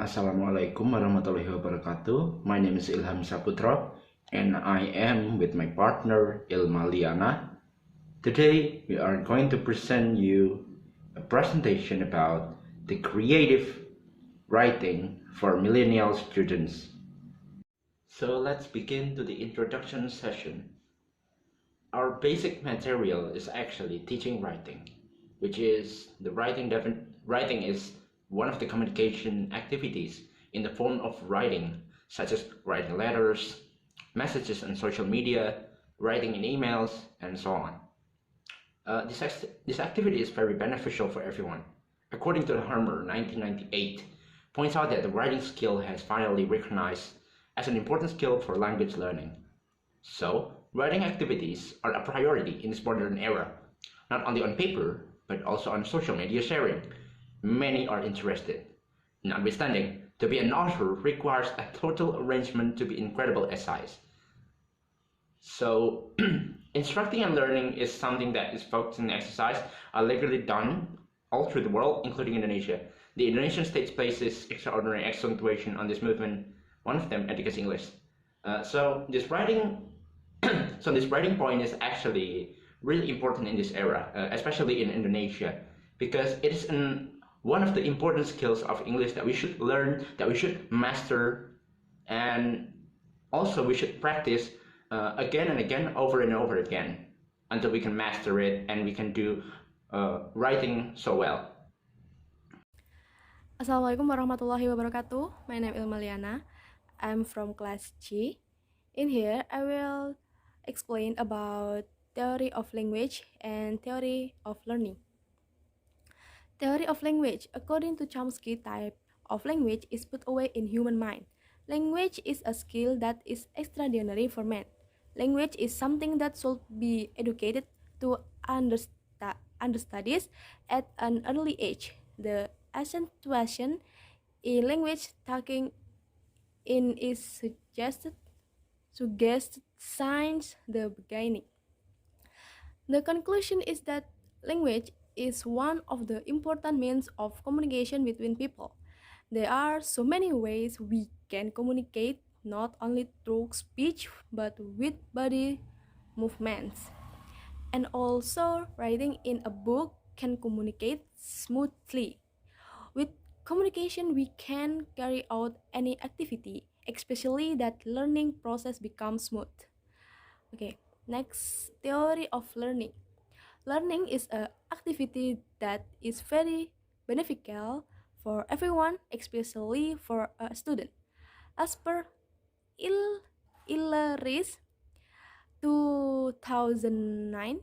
Assalamualaikum warahmatullahi wabarakatuh. My name is Ilham Syaputro and I am with my partner Ilma. Today we are going to present you a presentation about the creative writing for millennial students. So let's begin to the introduction session. Our basic material is actually teaching writing, which is the writing is one of the communication activities in the form of writing, such as writing letters, messages on social media, writing in emails, and so on. This activity is very beneficial for everyone. According to the Harmer 1998, points out that the writing skill has finally recognized as an important skill for language learning. So, writing activities are a priority in this modern era, not only on paper, but also on social media sharing. Many are interested. Notwithstanding, to be an author requires a total arrangement to be incredible essays. So, instructing and learning is something that is focused on exercise are regularly done all through the world, including Indonesia. The Indonesian state places extraordinary accentuation on this movement, one of them educates English. So this writing point is actually really important in this era, especially in Indonesia, because it is one of the important skills of English that we should learn, that we should master, and also we should practice again and again, over and over again, until we can master it and we can do writing so well. Assalamualaikum warahmatullahi wabarakatuh. My name is Ilma. I'm from class G. In here, I will explain about theory of language and theory of learning. Theory of language, according to Chomsky, type of language is put away in human mind. Language is a skill that is extraordinary for man. Language is something that should be educated to understudies at an early age. The accentuation in language talking in is suggested signs the beginning. The conclusion is that language is one of the important means of communication between people. There are so many ways we can communicate, not only through speech but with body movements. And also, writing in a book can communicate smoothly. With communication, we can carry out any activity, especially that learning process becomes smooth. Okay, next, theory of learning. Learning is an activity that is very beneficial for everyone, especially for a student. As per Ilris 2009,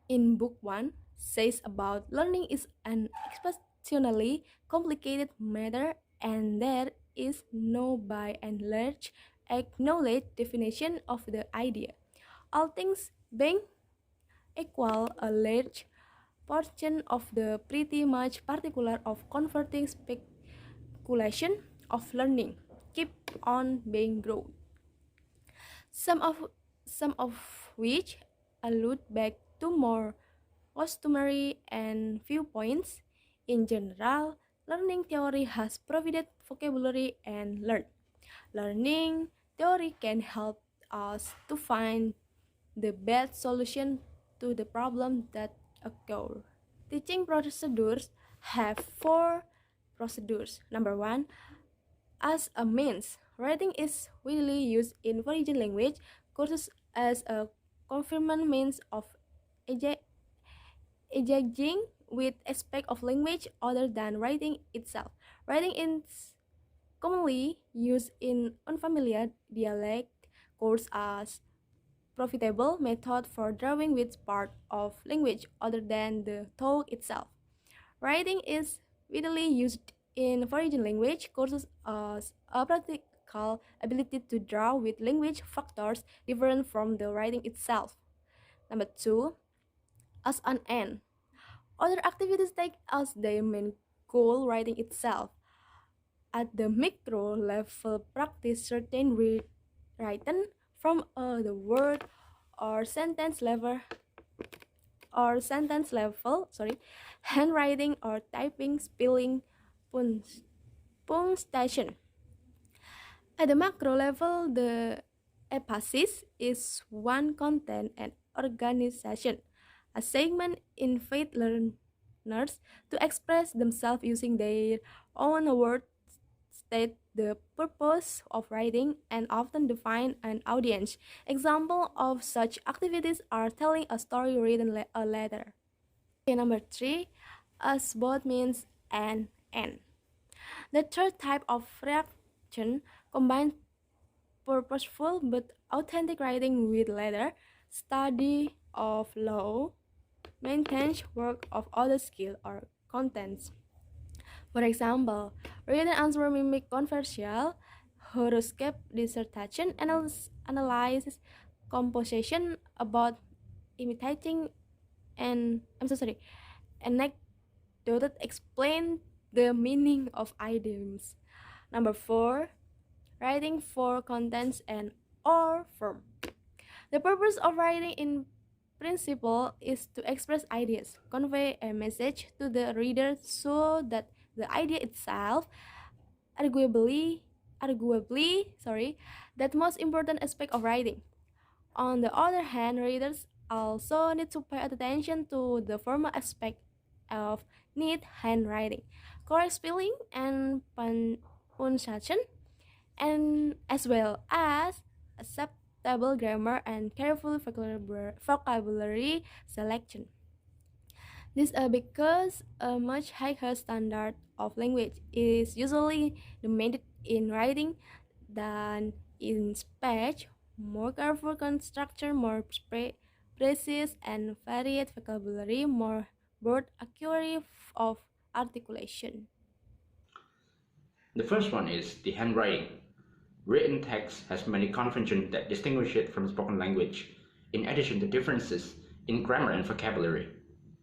in book 1, says about learning is an exceptionally complicated matter and there is no by and large acknowledged definition of the idea. All things being equal, a large portion of the pretty much particular of converting speculation of learning keep on being grown. Some of which allude back to more customary and viewpoints. In general, learning theory has provided vocabulary and learn. Learning theory can help us to find the best solution to the problem that occur. Teaching procedures have 4 procedures. Number 1, as a means. Writing is widely used in foreign language courses as a confirmation means of engaging with aspect of language other than writing itself. Writing is commonly used in unfamiliar dialect course as profitable method for drawing with part of language other than the talk itself. Writing is widely used in foreign language courses as a practical ability to draw with language factors different from the writing itself. Number 2, as an end. Other activities take as their main goal writing itself. At the micro level, practice certain written from the word or sentence level handwriting or typing, spelling, punctuation. At the macro level, the emphasis is one content and organization. A segment invite learners to express themselves using their own words, state the purpose of writing, and often define an audience. Examples of such activities are telling a story, reading a letter. Okay, number three, as both means and. The third type of reaction combines purposeful but authentic writing with letter, study of law, maintenance work of other skill or contents. For example, read and answer mimic controversial, horoscope dissertation analyzes composition about imitating and I'm so sorry, anecdote explain the meaning of idioms. Number four, writing for contents and or form. The purpose of writing in principle is to express ideas, convey a message to the reader so that the idea itself arguably, that most important aspect of writing. On the other hand, readers also need to pay attention to the formal aspect of neat handwriting, correct spelling and punctuation, and as well as acceptable grammar and careful vocabulary selection. This because a much higher standard of language is usually demanded in writing than in speech. More careful construction, more precise and varied vocabulary, more broad accuracy of articulation. The first one is the handwriting. Written text has many conventions that distinguish it from spoken language, in addition to differences in grammar and vocabulary.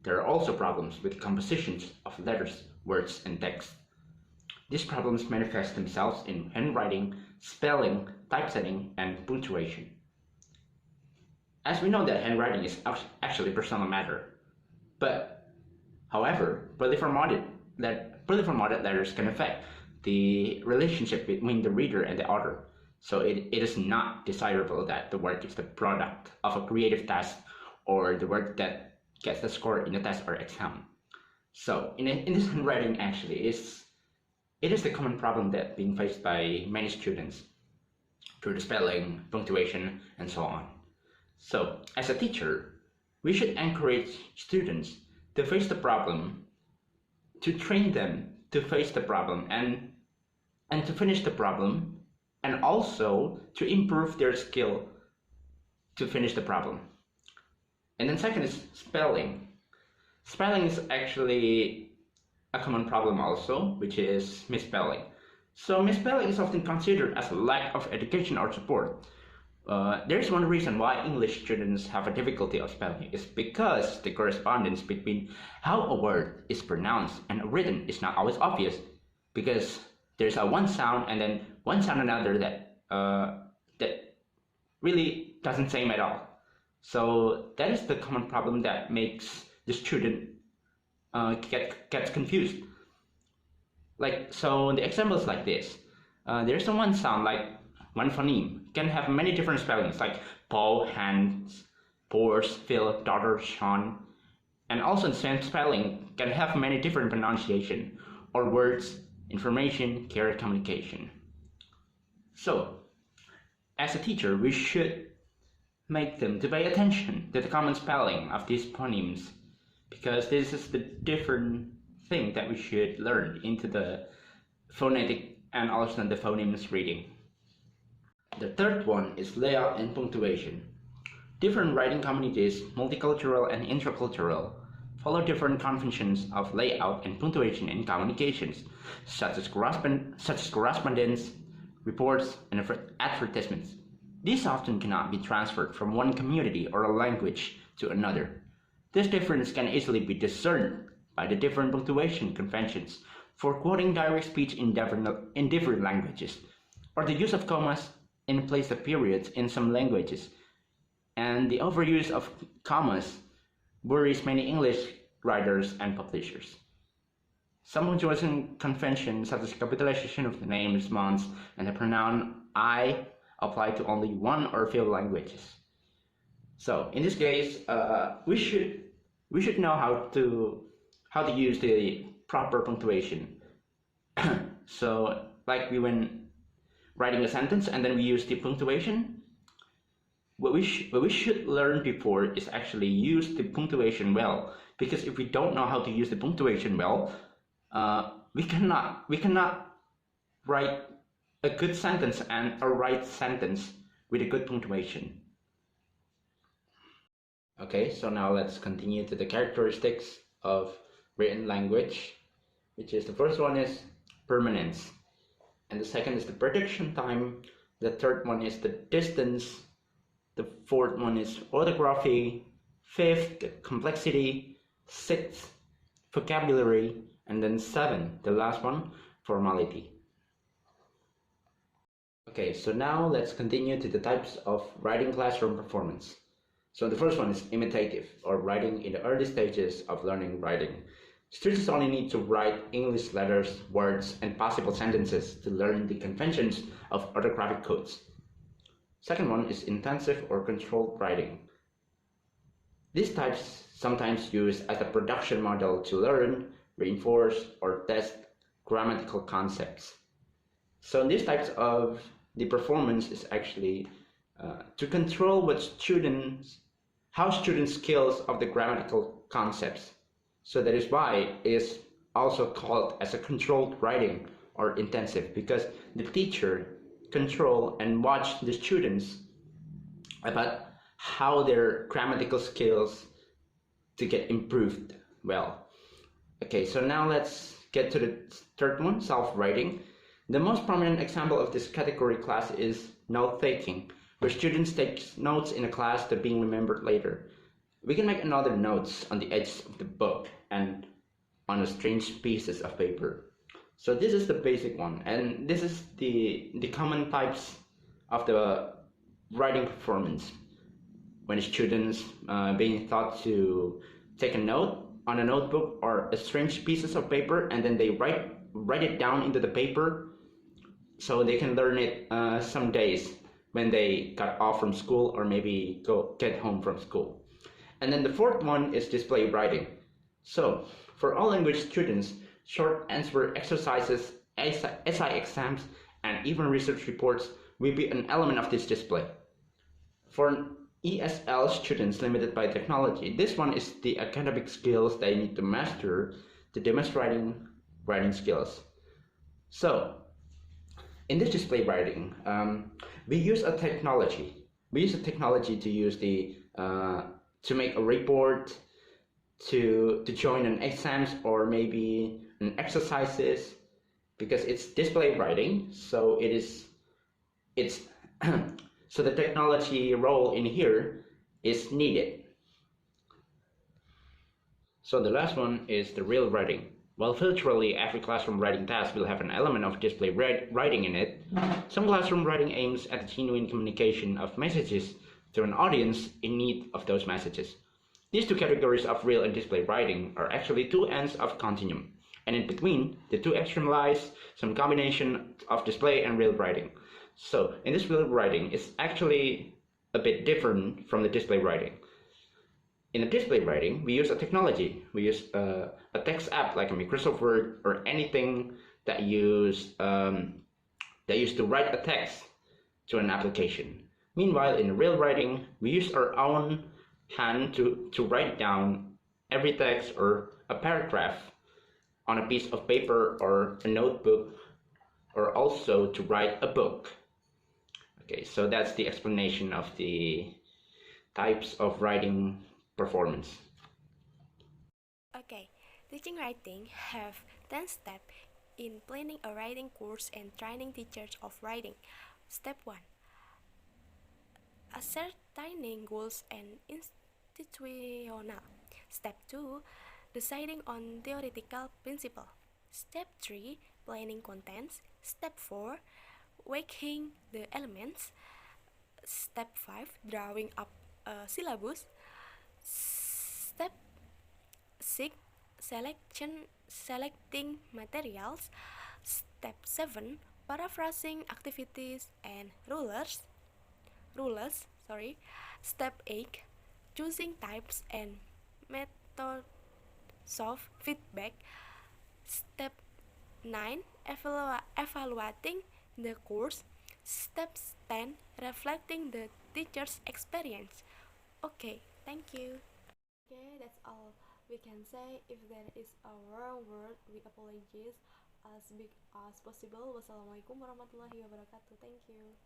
There are also problems with compositions of letters, words, and text. These problems manifest themselves in handwriting, spelling, typesetting, and punctuation. As we know that handwriting is actually personal matter, but however, poorly formatted letters can affect the relationship between the reader and the author. So it is not desirable that the work is the product of a creative task or the work that gets the score in a test or exam. So in this handwriting actually it is the common problem that being faced by many students through the spelling, punctuation, and so on. So as a teacher, we should encourage students to face the problem, to train them to face the problem and to finish the problem, and also to improve their skill to finish the problem. And then second is spelling. Spelling is actually a common problem also, which is misspelling. So misspelling is often considered as a lack of education or support. There is one reason why English students have a difficulty of spelling is because the correspondence between how a word is pronounced and written is not always obvious, because there's a one sound and then one sound another that really doesn't same at all. So that is the common problem that makes the student gets confused. Like, so the example is like this. There's a one sound, like one phoneme can have many different spellings, like Paul, Hans, Boris, Phil, daughter, Sean. And also the same spelling can have many different pronunciation or words, information, care, communication. So as a teacher, we should make them to pay attention to the common spelling of these phonemes, because this is the different thing that we should learn into the phonetic and also the phonemes reading. The third one is layout and punctuation. Different writing communities, multicultural and intercultural, follow different conventions of layout and punctuation in communications, such as correspondence, reports, and advertisements. These often cannot be transferred from one community or a language to another. This difference can easily be discerned by the different punctuation conventions for quoting direct speech in different languages, or the use of commas in place of periods in some languages. And the overuse of commas worries many English writers and publishers. Some punctuation conventions, such as capitalization of the names, months, and the pronoun I, apply to only one or few languages. So in this case, we should know how to use the proper punctuation. So like we when writing a sentence and then we use the punctuation, what we should learn before is actually use the punctuation well. Because if we don't know how to use the punctuation well, we cannot write a good sentence and a right sentence with a good punctuation. Okay, so now let's continue to the characteristics of written language, which is the first one is permanence, and the second is the prediction time, the third one is the distance, the fourth one is orthography, fifth, the complexity, sixth, vocabulary, and then seven, the last one, formality. Okay, so now let's continue to the types of writing classroom performance. So the first one is imitative, or writing in the early stages of learning writing. Students only need to write English letters, words, and possible sentences to learn the conventions of orthographic codes. Second one is intensive or controlled writing. These types sometimes used as a production model to learn, reinforce, or test grammatical concepts. So these types of the performance is actually to control how students' skills of the grammatical concepts. So that is why it is also called as a controlled writing or intensive, because the teacher control and watch the students about how their grammatical skills to get improved well. Okay, so now let's get to the third one, self-writing. The most prominent example of this category class is note-taking, where students take notes in a class that being remembered later. We can make another notes on the edge of the book and on a strange pieces of paper. So this is the basic one, and this is the common types of the writing performance. When students being taught to take a note on a notebook or a strange pieces of paper, and then they write it down into the paper, so they can learn it some days when they got off from school or maybe get home from school. And then the fourth one is display writing. So for all language students, short answer exercises, essay exams, and even research reports will be an element of this display. For ESL students limited by technology, this one is the academic skills they need to master to demonstrate writing skills. So in this display writing, we use a technology. We use a technology to use to make a report, to join an exams or maybe an exercises, because it's display writing. So it's so the technology role in here is needed. So the last one is the real writing. While virtually every classroom writing task will have an element of display writing in it, some classroom writing aims at the genuine communication of messages to an audience in need of those messages. These two categories of real and display writing are actually two ends of a continuum, and in between the two extremes lies some combination of display and real writing. So in this real writing, it's actually a bit different from the display writing. In the display writing, we use a technology. We use a text app like a Microsoft Word or anything that use to write a text to an application. Meanwhile, in real writing, we use our own hand to write down every text or a paragraph on a piece of paper or a notebook, or also to write a book. Okay, so that's the explanation of the types of writing performance. Okay, teaching writing have 10 steps in planning a writing course and training teachers of writing. Step 1. Ascertaining goals and institutional. Step 2. Deciding on theoretical principle. Step 3. Planning contents. Step 4. Weighing the elements. Step 5. Drawing up a syllabus. Step 6. selecting materials. Step 7, paraphrasing activities and rules. Step 8, choosing types and methods of feedback. Step 9, evaluating the course. Step 10, reflecting the teacher's experience. Okay, thank you. Okay, that's all we can say. If there is a wrong word, we apologize as big as possible. Wassalamualaikum warahmatullahi wabarakatuh. Thank you.